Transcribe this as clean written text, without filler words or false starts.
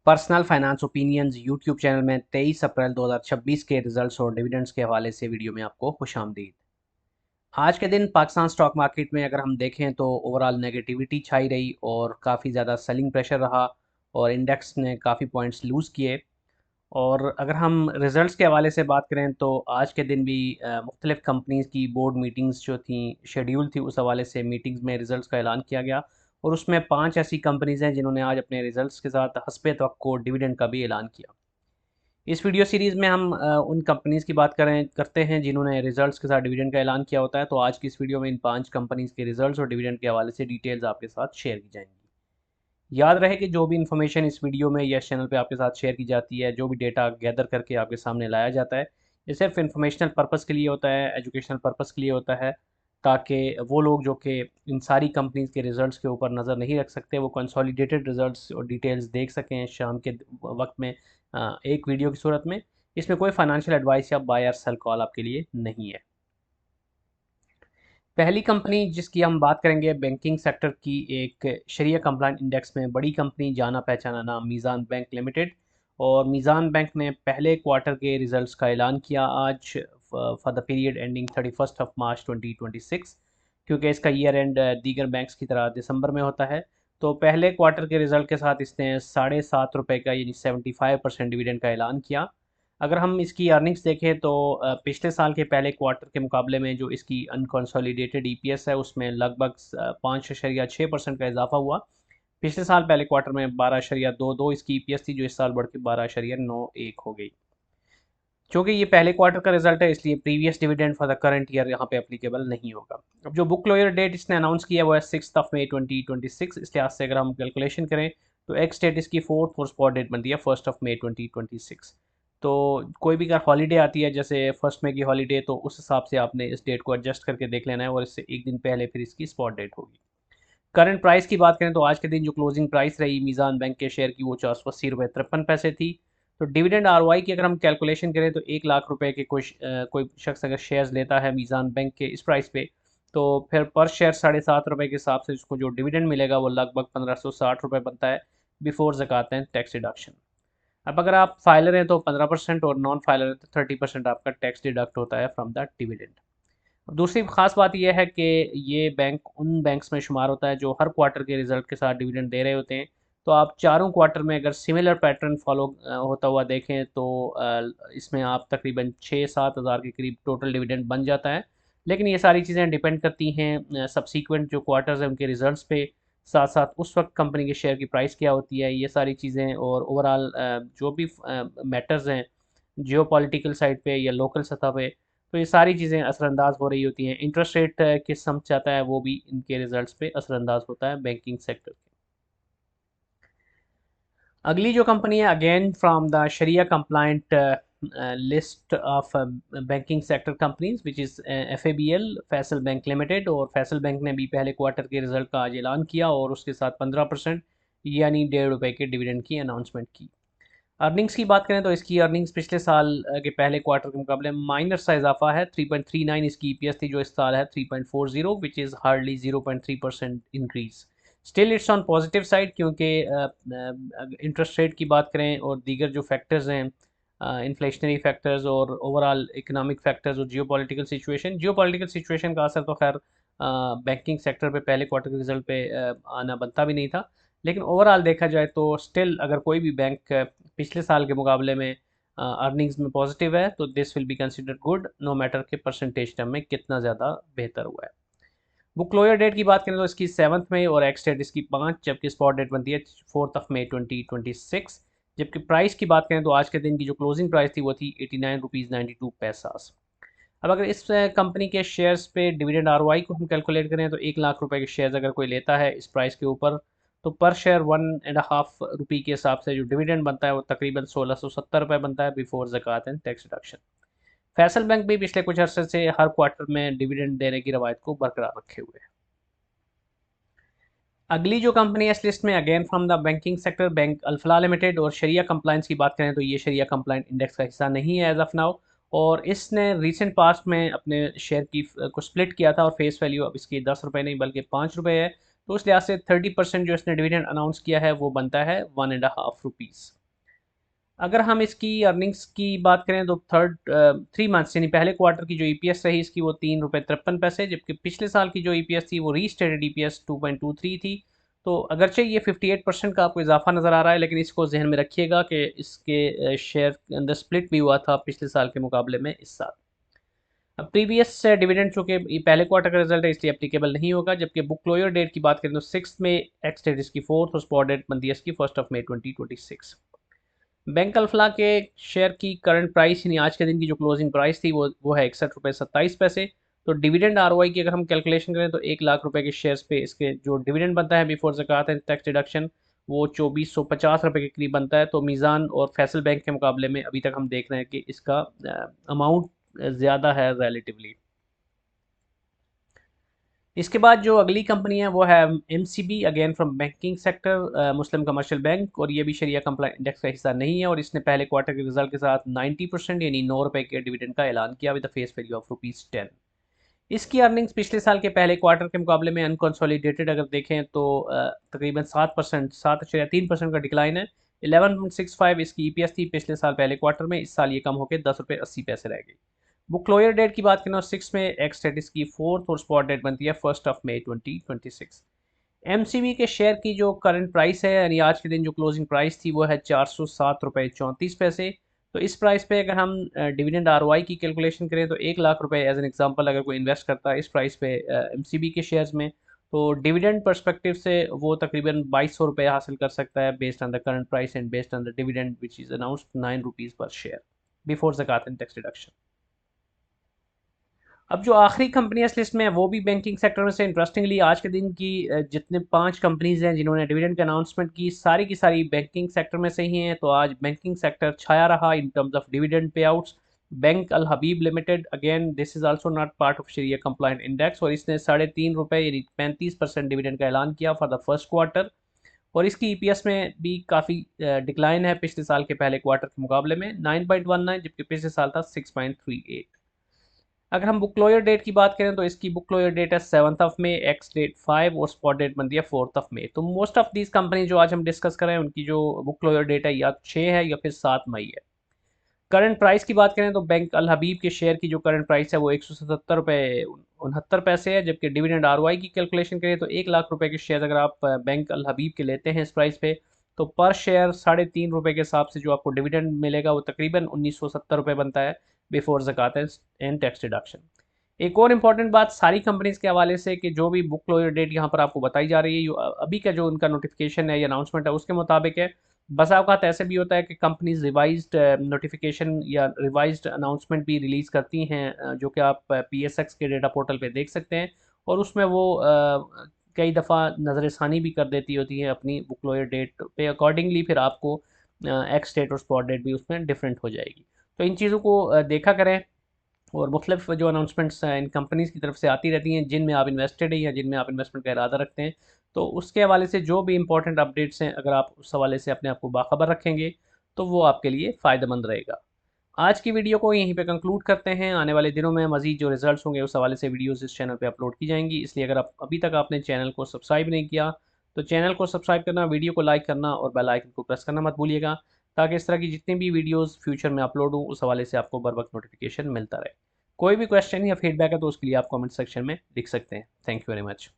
Personal finance opinions YouTube channel में 23 अप्रैल 2026 के results और डिविडेंड्स के हवाले से वीडियो में आपको खुशामदीद। आज के दिन पाकिस्तान स्टॉक मार्केट में अगर हम देखें तो ओवरऑल नेगेटिविटी छाई रही और काफ़ी ज़्यादा सेलिंग प्रेशर रहा और इंडेक्स ने काफ़ी पॉइंट्स लूज़ किए। और अगर हम रिजल्ट्स के हवाले से बात करें तो आज के दिन भी मुख्तलिफ़ कंपनीज़ की बोर्ड मीटिंग्स जो थी शेड्यूल थी, उस हवाले से मीटिंग्स में रिजल्ट्स का ऐलान किया गया और उसमें 5 ऐसी कंपनीज़ हैं जिन्होंने आज अपने रिजल्ट्स के साथ हस्बे तवक्को डिविडेंड का भी ऐलान किया। इस वीडियो सीरीज़ में हम उन कंपनीज़ की बात करते हैं जिन्होंने रिजल्ट्स के साथ डिविडेंड का ऐलान किया होता है। तो आज की इस वीडियो में इन 5 कंपनीज़ के रिजल्ट्स और डिविडेंड के हवाले से डिटेल्स आपके साथ शेयर की जाएंगी। याद रहे कि जो भी इन्फॉर्मेशन इस वीडियो में या इस चैनल पे आपके साथ शेयर की जाती है, जो भी डेटा गैदर करके आपके सामने लाया जाता है, ये सिर्फ इन्फॉर्मेशनल पर्पस के लिए होता है, एजुकेशनल पर्पस के लिए होता है, ताकि वो लोग जो कि इन सारी कंपनीज़ के रिजल्ट्स के ऊपर नज़र नहीं रख सकते, वो कंसोलिडेटेड रिजल्ट्स और डिटेल्स देख सकें शाम के वक्त में एक वीडियो की सूरत में। इसमें कोई फाइनेंशियल एडवाइस या बाय और सेल कॉल आपके लिए नहीं है। पहली कंपनी जिसकी हम बात करेंगे बैंकिंग सेक्टर की, एक शरिया कंप्लाइंट इंडेक्स में बड़ी कंपनी, जाना पहचाना नाम मीज़ान बैंक लिमिटेड। और मीज़ान बैंक ने पहले क्वार्टर के रिजल्ट्स का ऐलान किया आज फॉर द पीरियड एंडिंग 31 मार्च 2026, क्योंकि इसका ईयर एंड दीगर बैंक्स की तरह दिसंबर में होता है। तो पहले क्वार्टर के रिजल्ट के साथ इसने ₹7.5 का यानी 75% डिविडेंड का ऐलान किया। अगर हम इसकी अर्निंग्स देखें तो पिछले साल के पहले क्वार्टर के मुकाबले में जो इसकी अनकंसोलिडेटेड ईपीएस है उसमें लगभग 5.6% का इजाफा हुआ। पिछले साल पहले क्वार्टर में 12.22 इसकी ईपीएस थी, जो इस साल बढ़ के 12.91 हो गई। चूँकि ये पहले क्वार्टर का रिजल्ट है, इसलिए previous dividend for the current year यहाँ पे एप्लीकेबल नहीं होगा। अब जो बुक क्लोजर डेट इसने अनाउंस किया है वो है 6 मई 2026। इस लिहाज से अगर हम कैलकुलेशन करें तो एक्स डेट इसकी फोर्थ और स्पॉट डेट बनती है 1 मई 2026। तो कोई भी अगर हॉलीडे आती है जैसे 1 मई की हॉलीडे, तो उस हिसाब से आपने इस डेट को एडजस्ट करके देख लेना है और इससे एक दिन पहले फिर इसकी स्पॉट डेट होगी। करंट प्राइस की बात करें तो आज के दिन जो क्लोजिंग प्राइस रही मीज़ान बैंक के शेयर की, वो ₹480.53 थी। तो डिविडेंड आरओआई की अगर हम कैलकुलेशन करें तो 1 लाख रुपए के कोई शख्स अगर शेयर्स लेता है मीज़ान बैंक के इस प्राइस पे, तो फिर पर शेयर ₹7.5 के हिसाब से उसको जो डिविडेंड मिलेगा वो लगभग ₹1560 बनता है बिफोर ज़कात एंड टैक्स डिडक्शन। अब अगर आप फाइलर हैं तो 15% और नॉन फाइलर हैं तो 30% आपका टैक्स डिडक्ट होता है फ्रॉम दैट डिविडेंड। दूसरी ख़ास बात यह है कि ये बैंक उन बैंक्स में शुमार होता है जो हर क्वार्टर के रिज़ल्ट के साथ डिविडेंड दे रहे होते हैं। तो आप चारों क्वार्टर में अगर सिमिलर पैटर्न फॉलो होता हुआ देखें तो इसमें आप तकरीबन 6-7 हज़ार के करीब टोटल डिविडेंड बन जाता है। लेकिन ये सारी चीज़ें डिपेंड करती हैं सब्सीक्वेंट जो क्वार्टर्स हैं उनके रिजल्ट्स पे, साथ साथ उस वक्त कंपनी के शेयर की प्राइस क्या होती है, ये सारी चीज़ें और ओवरऑल जो भी मैटर्स हैं जियो पॉलिटिकल साइड पे या लोकल सतह पे, तो ये सारी चीज़ें असरअंदाज हो रही होती हैं। इंटरेस्ट रेट किस समझ जाता है वो भी इनके रिजल्ट्स पे असरअंदाज होता है बैंकिंग सेक्टर के। अगली जो कंपनी है अगेन फ्रॉम द शरिया compliant list of banking sector companies which is FABL, Faysal bank limited. और फैसल बैंक ने भी पहले क्वार्टर के रिजल्ट का आज ऐलान किया और उसके साथ 15% यानी ₹1.5 के डिविडेंड की अनाउंसमेंट की। अर्निंग्स की बात करें तो इसकी अर्निंग्स पिछले साल के पहले क्वार्टर के मुकाबले माइनर सा इजाफा है। 3.39 इसकी ईपीएस थी, जो इस साल है 3.40, which is hardly 0.3% increase. Still it's on positive side, क्योंकि इंटरेस्ट रेट की बात करें और दीगर जो फैक्टर्स हैं, इन्फ्लेशनरी फैक्टर्स और ओवरऑल इकोनॉमिक फैक्टर्स और जियो पॉलिटिकल सिचुएशन का असर तो खैर बैंकिंग सेक्टर पे पहले क्वार्टर के रिजल्ट पे आना बनता भी नहीं था। लेकिन ओवरऑल देखा जाए तो स्टिल अगर कोई भी बैंक पिछले साल के मुकाबले में अर्निंग्स में पॉजिटिव है तो this will be considered good, no matter के परसेंटेज टर्म में कितना ज़्यादा बेहतर हुआ है। बुक क्लोजर डेट की बात करें तो इसकी 7 मई और एक्स डेट इसकी 5, जबकि स्पॉट डेट बनती है 4 मई 2026। जबकि प्राइस की बात करें तो आज के दिन की जो क्लोजिंग प्राइस थी वो थी ₹89.92। अब अगर इस कंपनी के शेयर्स पे डिविडेंड आरओआई को हम कैलकुलेट करें तो 1 लाख रुपए के शेयर्स अगर कोई लेता है इस प्राइस के ऊपर, तो पर शेयर 1.5 रुपये के हिसाब से जो डिविडेंड बनता है वो तकरीबन ₹1670 बनता है बिफोर ज़कात and tax deduction. Faysal Bank भी पिछले कुछ अरसे से हर क्वार्टर में डिविडेंड देने की रवायत को बरकरार रखे हुए है। अगली जो कंपनी है इस लिस्ट में again from the banking sector, bank Alfalah limited. और शरिया कंप्लाइंस की बात करें तो ये शरिया कंप्लाइंट इंडेक्स का हिस्सा नहीं है एज ऑफ नाउ। और इसने रीसेंट पास्ट में अपने शेयर की को स्प्लिट किया था और फेस वैल्यू अब इसकी ₹10 नहीं बल्कि ₹5 है। तो उस लिहाज से 30% जो इसने डिविडेंड अनाउंस किया है वो बनता है ₹1.5। अगर हम इसकी अर्निंग्स की बात करें तो 3 मंथ्स यानी पहले क्वार्टर की जो ईपीएस रही इसकी वो ₹3.53, जबकि पिछले साल की जो ईपीएस थी वो रीस्टेटेड ईपीएस 2.23 थी। तो अगरचे ये 58% का आपको इजाफा नज़र आ रहा है, लेकिन इसको जहन में रखिएगा कि इसके शेयर के अंदर स्प्लिट भी हुआ था पिछले साल के मुकाबले में इस साल। अब प्रीवियस डिविडेंड चूँकि ये पहले क्वार्टर का रिजल्ट है इसलिए एप्लीकेबल नहीं होगा, जबकि बुक क्लोजर डेट की बात करें तो 6 में, एक्स डेट इसकी 4 और स्पॉट डेट बनती है इसकी 1 मई 2026। बैंक अल्फला के शेयर की करंट प्राइस यानी आज के दिन की जो क्लोजिंग प्राइस थी वो है ₹61.27। तो डिविडेंड आरओआई की अगर हम कैलकुलेशन करें तो 1 लाख रुपए के शेयर्स पे इसके जो डिविडेंड बनता है बिफोर ज़कात एंड टैक्स डिडक्शन वो ₹2450 के करीब बनता है। तो मीज़ान और फैसल बैंक के मुकाबले में अभी तक हम देख रहे हैं कि इसका अमाउंट ज़्यादा है रिलेटिवली। इसके बाद जो अगली कंपनी है वो है MCB, again from banking sector, Muslim commercial bank, और ये भी शरिया कंप्लाइंट इंडेक्स का हिस्सा नहीं है, और इसने पहले क्वार्टर के रिजल्ट के साथ 90% यानी ₹9 के डिविडेंड का ऐलान किया विद फेस वैल्यू ऑफ ₹10। इसकी अर्निंग्स पिछले साल के पहले क्वार्टर के मुकाबले में अनकंसोलिडेटेड अगर देखें तो तकरीबन 7%, 7.3% का डिक्लाइन है। 11.65 इसकी ईपीएस थी पिछले साल पहले क्वार्टर में, इस साल ये कम होकर ₹10.80 रह गई। बुक क्लोजर डेट की बात करें 6 में, एक्स डेट इसकी 4th और स्पॉट डेट बनती है 1 मई 2026। एमसीबी के शेयर की जो करंट प्राइस है यानी आज के दिन जो क्लोजिंग प्राइस थी वो है ₹407.34। तो इस प्राइस पे अगर हम डिविडेंड आरओआई की कैलकुलेशन करें तो 1 लाख रुपए एज एन एग्जांपल अगर कोई इन्वेस्ट करता है इस प्राइस पे एमसीबी के शेयर्स में, तो डिविडेंड पर्सपेक्टिव से वो तकरीबन ₹2200 हासिल कर सकता है based on the current price and based on the dividend which is announced ₹9 per share before ज़कात एंड टैक्स डिडक्शन। अब जो आखिरी कंपनी है इस लिस्ट में वो भी बैंकिंग सेक्टर में से, इंटरेस्टिंगली आज के दिन की जितने 5 कंपनीज हैं जिन्होंने डिविडेंड की अनाउंसमेंट की सारी बैंकिंग सेक्टर में से ही हैं। तो आज बैंकिंग सेक्टर छाया रहा in terms of dividend payouts. Bank Al Habib limited, again this is also not part of शरिया कंप्लाइंट इंडेक्स, और इसने ₹3.5 यानी 35% डिविडेंड का ऐलान किया फॉर द फर्स्ट क्वार्टर, और इसकी ईपीएस में भी काफ़ी डिक्लाइन है पिछले साल के पहले क्वार्टर के मुकाबले में 9.19, जबकि पिछले साल था 6.38। अगर हम बुक क्लोजर डेट की बात करें तो इसकी बुक क्लोजर डेट है 7 मई, एक्स डेट 5 और स्पॉट डेट बनती है 4 मई। तो मोस्ट ऑफ दीज कंपनी जो आज हम डिस्कस कर रहे हैं उनकी जो बुक क्लोजर डेट है या 6 है या फिर 7 मई है। करंट प्राइस की बात करें तो बैंक अल हबीब के शेयर की जो करंट प्राइस है वो ₹177.69 है, जबकि डिविडेंड आरओआई की कैलकुलेशन करें तो 1 लाख रुपए के शेयर अगर आप बैंक अल हबीब के लेते हैं इस प्राइस पे, तो पर शेयर ₹3.5 के हिसाब से जो आपको डिविडेंड मिलेगा वो तकरीबन ₹1970 बनता है बिफोर ज़कात एंड टैक्स डिडक्शन। एक और इम्पॉर्टेंट बात सारी कंपनीज़ के हवाले से कि जो भी बुक क्लोजर डेट यहाँ पर आपको बताई जा रही है, अभी का जो उनका नोटिफिकेशन है या अनाउंसमेंट है उसके मुताबिक है। बसा औक़ात ऐसे भी होता है कि कंपनीज रिवाइज्ड नोटिफिकेशन या रिवाइज्ड अनाउंसमेंट भी रिलीज़ करती हैं, जो कि आप पीएसएक्स के डेटा पोर्टल पे देख सकते हैं, और उसमें वो कई दफ़ा नज़र षानी भी कर देती होती है अपनी बुक क्लोजर डेट पे अकॉर्डिंगली, फिर आपको एक्स डेट और स्पॉट डेट भी उसमें डिफरेंट हो जाएगी। तो इन चीज़ों को देखा करें, और मुख्तलिफ जो अनाउंसमेंट्स इन कंपनीज़ की तरफ से आती रहती हैं जिनमें आप इन्वेस्टेड हैं या जिनमें आप इन्वेस्टमेंट का इरादा रखते हैं, तो उसके हवाले से जो भी इंपॉर्टेंट अपडेट्स हैं अगर आप उस हवाले से अपने आप को बाखबर रखेंगे तो वो आपके लिए फ़ायदेमंद रहेगा। आज की वीडियो को यहीं पे कंक्लूड करते हैं। आने वाले दिनों में मज़ीद जो रिजल्ट्स होंगे उस हवाले से वीडियोज़ इस चैनल पे अपलोड की जाएंगी, इसलिए अगर आप अभी तक आपने चैनल को सब्सक्राइब नहीं किया तो चैनल को सब्सक्राइब करना, वीडियो को लाइक करना और बेल आइकन को प्रेस करना मत भूलिएगा, ताकि इस तरह की जितनी भी वीडियोज़ फ्यूचर में अपलोड हों उस हवाले से आपको बर वक्त नोटिफिकेशन मिलता रहे। कोई भी क्वेश्चन या फीडबैक है तो उसके लिए आप कमेंट सेक्शन में लिख सकते हैं। Thank you very much.